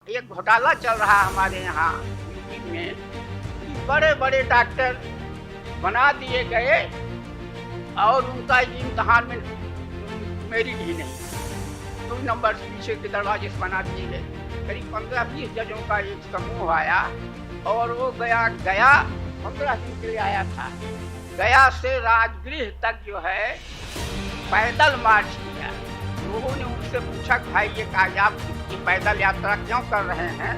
एक घोटाला चल रहा हमारे यहाँ यूपी में कि बड़े बड़े डॉक्टर बना दिए गए और उनका इम्तहान में मेरिट ही नहीं, 2 नंबर पीछे के दरवाजे से बना दिए गए। करीब 15-20 जजों का एक समूह आया और वो गया 15 दिन के लिए आया था। गया से राजगृह तक जो है पैदल मार्च किया। लोगों ने उनसे पूछा कि भाई ये आप पैदल यात्रा क्यों कर रहे हैं?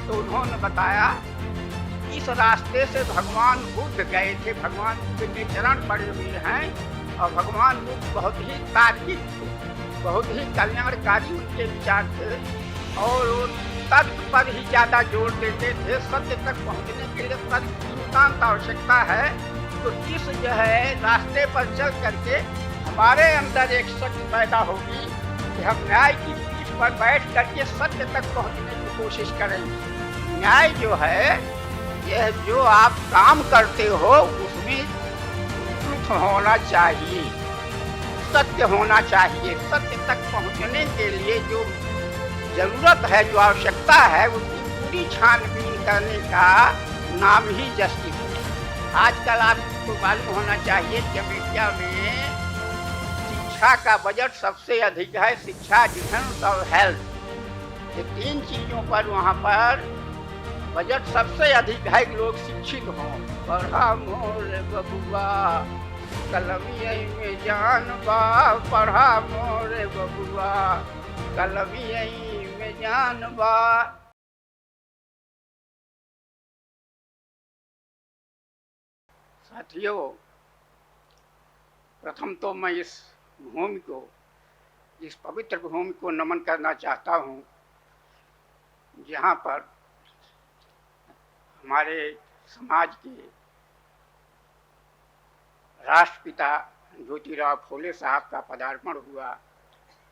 तो उन्होंने बताया इस रास्ते से भगवान बुद्ध गए थे, भगवान बुद्ध के चरण पड़े हुए हैं और भगवान बुद्ध बहुत ही तार्किक थे, बहुत ही कल्याणकारी उनके विचार थे और वो तर्क पर ही ज़्यादा जोर देते थे। सत्य तक पहुंचने के लिए तर्क की नितांत आवश्यकता है। तो इस जो है रास्ते पर चल करके हमारे अंदर एक शक्ति पैदा होगी कि हम न्याय की पीठ पर बैठ करके सत्य तक पहुंचने की कोशिश करेंगे। न्याय जो है यह जो आप काम करते हो उसमें ट्रुथ होना चाहिए, सत्य होना चाहिए। सत्य तक पहुंचने के लिए जो जरूरत है, जो आवश्यकता है, उसकी पूरी छानबीन करने का नाम ही जस्टिस है। आजकल आपको मालूम होना चाहिए कि अमेरिका में शिक्षा का बजट सबसे अधिक है। शिक्षा, डिफेंस और हेल्थ, ये 3 चीज़ों पर वहाँ पर बजट सबसे अधिक है कि लोग शिक्षित हों। पढ़ा मोर बबुआ कलमिया में जान बा, पढ़ा मोर बबुआ कलमिया में जान बा। साथियों, प्रथम तो मैं इस भूमि को, इस पवित्र भूमि को नमन करना चाहता हूँ जहाँ पर हमारे समाज के राष्ट्रपिता ज्योतिराव फुले साहब का पदार्पण हुआ।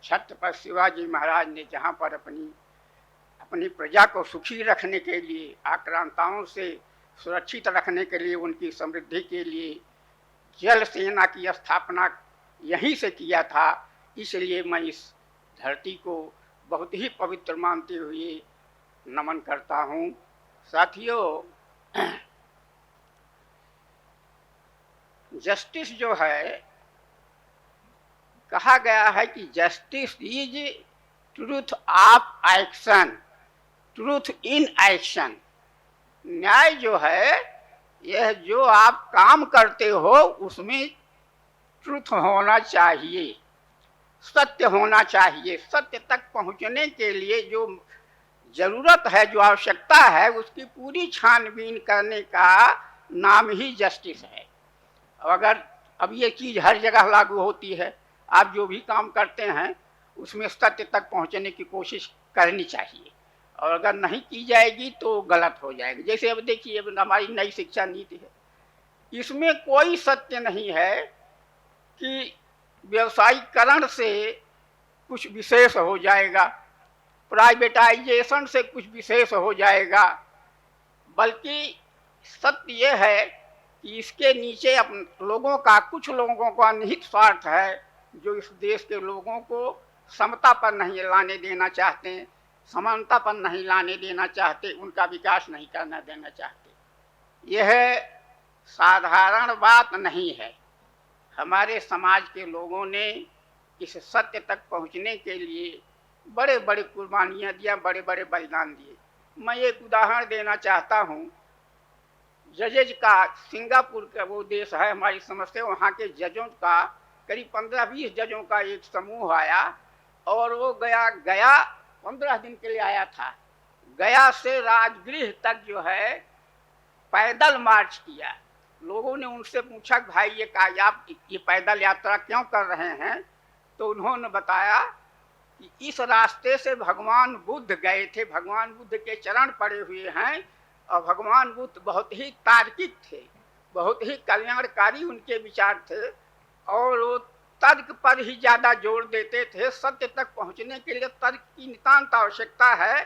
छत्रपति शिवाजी महाराज ने जहाँ पर अपनी प्रजा को सुखी रखने के लिए, आक्रांताओं से सुरक्षित रखने के लिए, उनकी समृद्धि के लिए जल सेना की स्थापना यहीं से किया था। इसलिए मैं इस धरती को बहुत ही पवित्र मानते हुए नमन करता हूँ। साथियों, जस्टिस जो है, कहा गया है कि justice is truth of action, truth in action. न्याय जो है यह जो आप काम करते हो उसमें ट्रूथ होना चाहिए, सत्य होना चाहिए। सत्य तक पहुंचने के लिए जो जरूरत है, जो आवश्यकता है, उसकी पूरी छानबीन करने का नाम ही जस्टिस है। अगर अब ये चीज़ हर जगह लागू होती है, आप जो भी काम करते हैं उसमें सत्य तक पहुंचने की कोशिश करनी चाहिए और अगर नहीं की जाएगी तो गलत हो जाएगी। जैसे अब देखिए, अब हमारी नई शिक्षा नीति है, इसमें कोई सत्य नहीं है कि व्यवसायीकरण से कुछ विशेष हो जाएगा, प्राइवेटाइजेशन से कुछ विशेष हो जाएगा, बल्कि सत्य यह है कि इसके नीचे लोगों का, कुछ लोगों का निहित स्वार्थ है जो इस देश के लोगों को समता पर नहीं लाने देना चाहते, समानता पर नहीं लाने देना चाहते, उनका विकास नहीं करना देना चाहते। यह साधारण बात नहीं है। हमारे समाज के लोगों ने इस सत्य तक पहुंचने के लिए बड़े बड़े कुर्बानियाँ दिया, बड़े बड़े बलिदान दिए। मैं एक उदाहरण देना चाहता हूँ। जजेज का, सिंगापुर का वो देश है हमारी समझ से, वहाँ के जजों का करीब 15-20 जजों का एक समूह आया और वो गया 15 दिन के लिए आया था। गया से राजगृह तक जो है पैदल मार्च किया। लोगों ने उनसे पूछा कि भाई ये आप ये पैदल यात्रा क्यों कर रहे हैं? तो उन्होंने बताया कि इस रास्ते से भगवान बुद्ध गए थे, भगवान बुद्ध के चरण पड़े हुए हैं और भगवान बुद्ध बहुत ही तार्किक थे, बहुत ही कल्याणकारी उनके विचार थे और वो तर्क पर ही ज़्यादा जोर देते थे। सत्य तक पहुंचने के लिए तर्क की नितांत आवश्यकता है।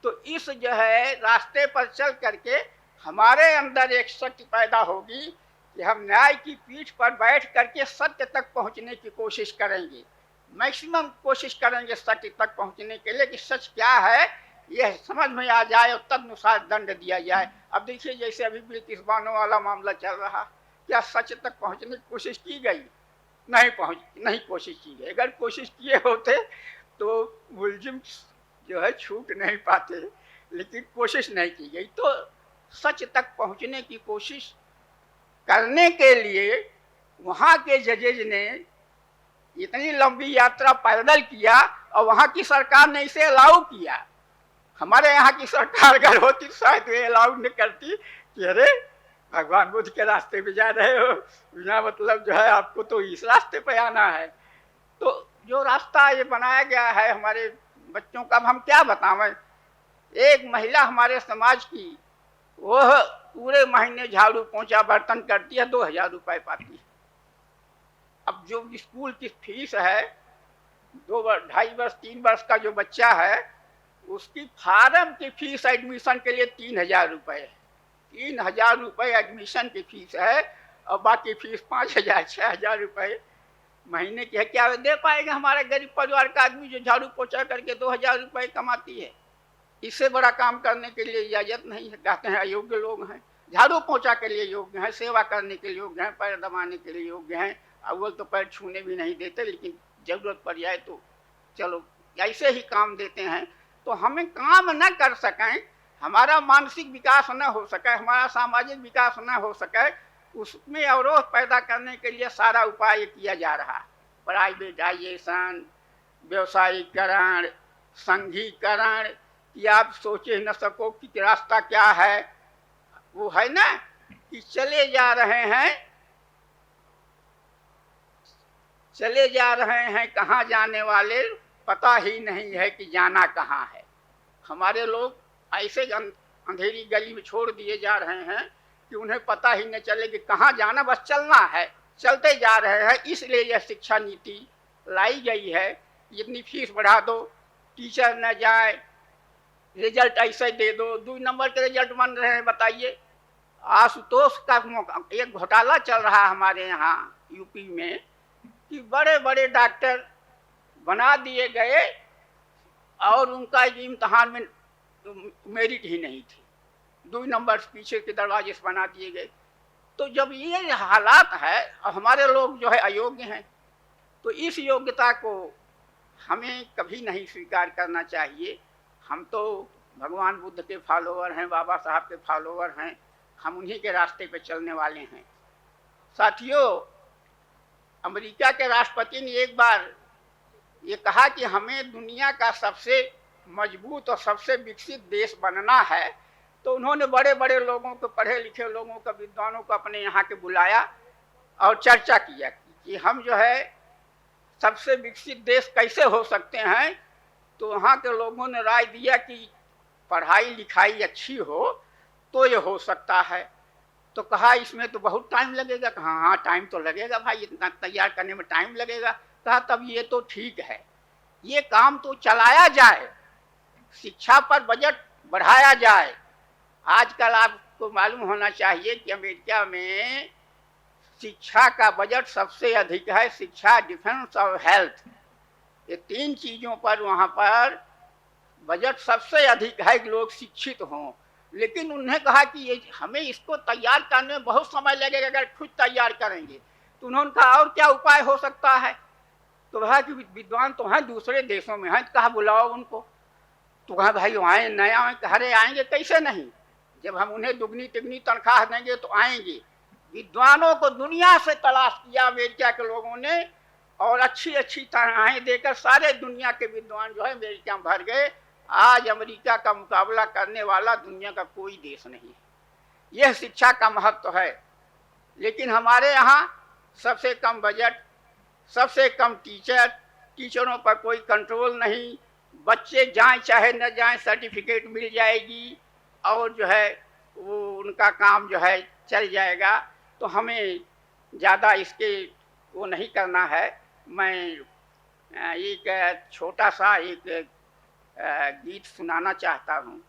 तो इस जो है रास्ते पर चल करके हमारे अंदर एक शक्ति पैदा होगी कि हम न्याय की पीठ पर बैठ करके सत्य तक पहुंचने की कोशिश करेंगे, मैक्सिमम कोशिश करेंगे सत्य तक पहुंचने के लिए कि सच क्या है, यह समझ में आ जाए और तदनुसार दंड दिया जाए। अब देखिए जैसे अभी बिल्किस बानो वाला मामला चल रहा, क्या सच तक पहुंचने की कोशिश की गई? नहीं कोशिश की गई। अगर कोशिश किए होते तो मुलजिम जो है छूट नहीं पाते, लेकिन कोशिश नहीं की गई। तो सच तक पहुंचने की कोशिश करने के लिए वहां के जजेज ने इतनी लंबी यात्रा पैदल किया और वहां की सरकार ने इसे अलाउ किया। हमारे यहाँ की सरकार अगर होती शायद ये अलाउ नहीं करती कि अरे भगवान बुद्ध के रास्ते पे जा रहे हो, बिना मतलब जो है आपको तो इस रास्ते पे आना है। तो जो रास्ता ये बनाया गया है हमारे बच्चों का, हम क्या बतावें। एक महिला हमारे समाज की वह पूरे महीने झाड़ू पोंछा बर्तन करती है, 2000 रुपए पाती है। अब जो स्कूल की फीस है, 2-2.5 वर्ष 3 वर्ष का जो बच्चा है उसकी फार्म की फीस एडमिशन के लिए 3000 रुपए है। 3000 रुपए एडमिशन की फीस है और बाकी फीस 5000-6000 रुपए महीने की है। क्या दे पाएगा हमारा गरीब परिवार का आदमी जो झाड़ू पोछा करके 2000 रुपए कमाती है? इससे बड़ा काम करने के लिए इजाजत नहीं है। कहते हैं अयोग्य लोग हैं, झाड़ू पोछा के लिए योग्य हैं, सेवा करने के लिए योग्य हैं, पैर दबाने के लिए योग्य हैं। अव्वल तो पैर छूने भी नहीं देते, लेकिन जरूरत पड़ जाए तो चलो ऐसे ही काम देते हैं। तो हमें काम न कर सकें, हमारा मानसिक विकास न हो सके, हमारा सामाजिक विकास न हो सके, उसमें अवरोध पैदा करने के लिए सारा उपाय किया जा रहा। प्राइवेटाइजेशन, व्यवसायीकरण, संघीकरण, कि आप सोचे न सको कि रास्ता क्या है। वो है ना कि चले जा रहे हैं कहाँ जाने वाले, पता ही नहीं है कि जाना कहाँ है। हमारे लोग ऐसे अंधेरी गली में छोड़ दिए जा रहे हैं कि उन्हें पता ही न चले कि कहाँ जाना, बस चलना है, चलते जा रहे हैं। इसलिए यह शिक्षा नीति लाई गई है। इतनी फीस बढ़ा दो, टीचर न जाए, रिजल्ट ऐसे दे दो, 2 नंबर के रिजल्ट बन रहे हैं। बताइए, आशुतोष का एक घोटाला चल रहा हमारे यहाँ यूपी में कि बड़े बड़े डॉक्टर बना दिए गए और उनका इम्तहान में मेरिट ही नहीं थी, 2 नंबर पीछे के दरवाजे से बना दिए गए। तो जब ये हालात है और हमारे लोग जो है अयोग्य हैं, तो इस योग्यता को हमें कभी नहीं स्वीकार करना चाहिए। हम तो भगवान बुद्ध के फॉलोअर हैं, बाबा साहब के फॉलोअर हैं, हम उन्हीं के रास्ते पे चलने वाले हैं। साथियों, अमेरिका के राष्ट्रपति ने एक बार ये कहा कि हमें दुनिया का सबसे मजबूत और सबसे विकसित देश बनना है। तो उन्होंने बड़े बड़े लोगों को, पढ़े लिखे लोगों को, विद्वानों को अपने यहाँ के बुलाया और चर्चा किया कि हम जो है सबसे विकसित देश कैसे हो सकते हैं। तो वहाँ के लोगों ने राय दिया कि पढ़ाई लिखाई अच्छी हो तो ये हो सकता है। तो कहा इसमें तो बहुत टाइम लगेगा। कहा हाँ टाइम तो लगेगा भाई, इतना तैयार करने में टाइम लगेगा। कहा तब ये तो ठीक है, ये काम तो चलाया जाए, शिक्षा पर बजट बढ़ाया जाए। आजकल आपको मालूम होना चाहिए कि अमेरिका में शिक्षा का बजट सबसे अधिक है। शिक्षा, डिफेंस और हेल्थ, ये 3 चीज़ों पर वहाँ पर बजट सबसे अधिक है कि लोग शिक्षित हों। लेकिन उन्हें कहा कि ये हमें इसको तैयार करने में बहुत समय लगेगा, अगर खुद तैयार करेंगे। तो उन्होंने कहा और क्या उपाय हो सकता है। तो कहा कि विद्वान तो हैं दूसरे देशों में हैं, कहा बुलाओ उनको। तो कहा भाई आए न आए, अरे आएंगे कैसे नहीं, जब हम उन्हें दुगनी तिगनी तनख्वाह देंगे तो आएंगे। विद्वानों को दुनिया से तलाश किया अमेरिका के लोगों ने और अच्छी अच्छी तनख्वाहें देकर सारे दुनिया के विद्वान जो है अमेरिका में भर गए। आज अमेरिका का मुकाबला करने वाला दुनिया का कोई देश नहीं है। यह शिक्षा का महत्व है। लेकिन हमारे यहाँ सबसे कम बजट, सबसे कम टीचर, टीचरों पर कोई कंट्रोल नहीं। बच्चे जाएं चाहे न जाएं सर्टिफिकेट मिल जाएगी और जो है वो उनका काम जो है चल जाएगा। तो हमें ज़्यादा इसके वो नहीं करना है। मैं एक छोटा सा एक गीत सुनाना चाहता हूँ।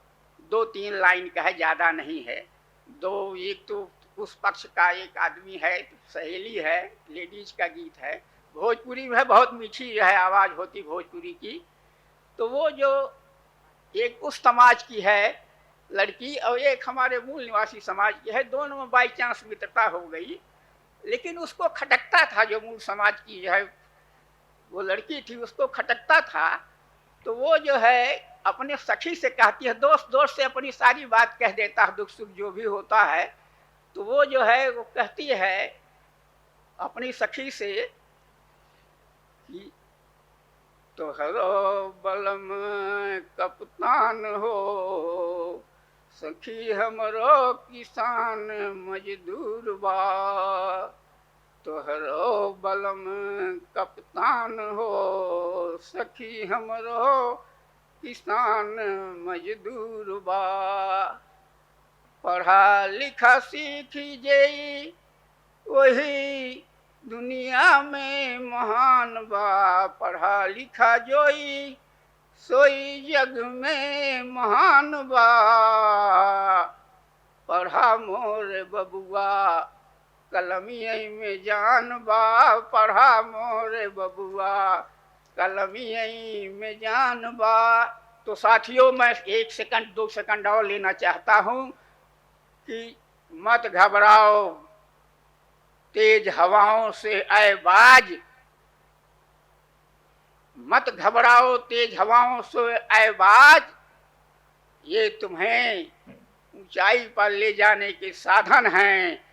2-3 लाइन का है, ज़्यादा नहीं है। एक तो उस पक्ष का एक आदमी है, सहेली है, लेडीज का गीत है, भोजपुरी में बहुत मीठी है आवाज़ होती भोजपुरी की। तो वो जो एक उस समाज की है लड़की और एक हमारे मूल निवासी समाज की है, दोनों में बाई चांस मित्रता हो गई। लेकिन उसको खटकता था, जो मूल समाज की है वो लड़की थी, उसको खटकता था। तो वो जो है अपने सखी से कहती है, दोस्त दोस्त से अपनी सारी बात कह देता है, दुख सुख जो भी होता है। तो वो जो है वो कहती है अपनी सखी से कि तोहरो बलम कप्तान हो, सखी हमरो किसान मजदूर बा। तोहरो बलम कप्तान हो, सखी हमरो किसान मजदूर बा। पढ़ा लिखा सीखी जेई वही दुनिया में महान बा। पढ़ा लिखा जोई सोई जग में महान बा। पढ़ा मोर बबुआ कलमिया में जान बा। पढ़ा मोर बबुआ कलमिया में जान बा। तो साथियों, मैं 1 सेकंड 2 सेकंड और लेना चाहता हूं कि मत घबराओ तेज हवाओं से आए बाज। मत घबराओ तेज हवाओं से आए बाज, ये तुम्हें ऊंचाई पर ले जाने के साधन हैं।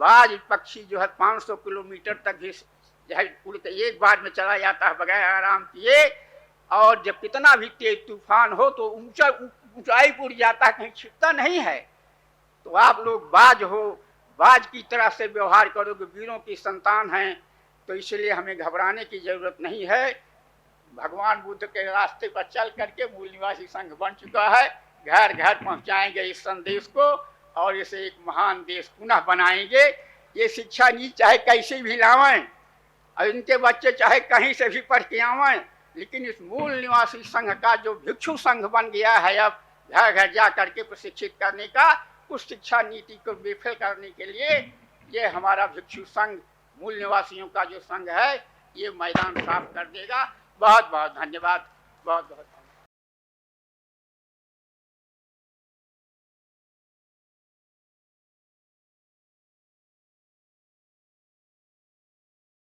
बाज पक्षी जो है 500 किलोमीटर तक भी जो है उड़ के एक बार में चला जाता है बगैर आराम किए। और जब कितना भी तेज तूफान हो तो ऊंचाई पर उड़ जाता है, कहीं छिपता नहीं है। तो आप लोग बाज हो, बाज की तरह से व्यवहार करोगे, वीरों की संतान हैं, तो इसलिए हमें घबराने की जरूरत नहीं है। भगवान बुद्ध के रास्ते पर चल करके मूल निवासी संघ बन चुका है। घर घर पहुंचाएंगे इस संदेश को और इसे एक महान देश पुनः बनाएंगे। ये शिक्षा नीति चाहे कैसे भी लावें और इनके बच्चे चाहे कहीं से भी पढ़ के आवें, लेकिन इस मूल निवासी संघ का जो भिक्षु संघ बन गया है अब घर घर जा करके प्रशिक्षित करने का, उस शिक्षा नीति को विफल करने के लिए ये हमारा भिक्षु संघ मूल निवासियों का जो संघ है ये मैदान साफ कर देगा। बहुत बहुत धन्यवाद, बहुत बहुत।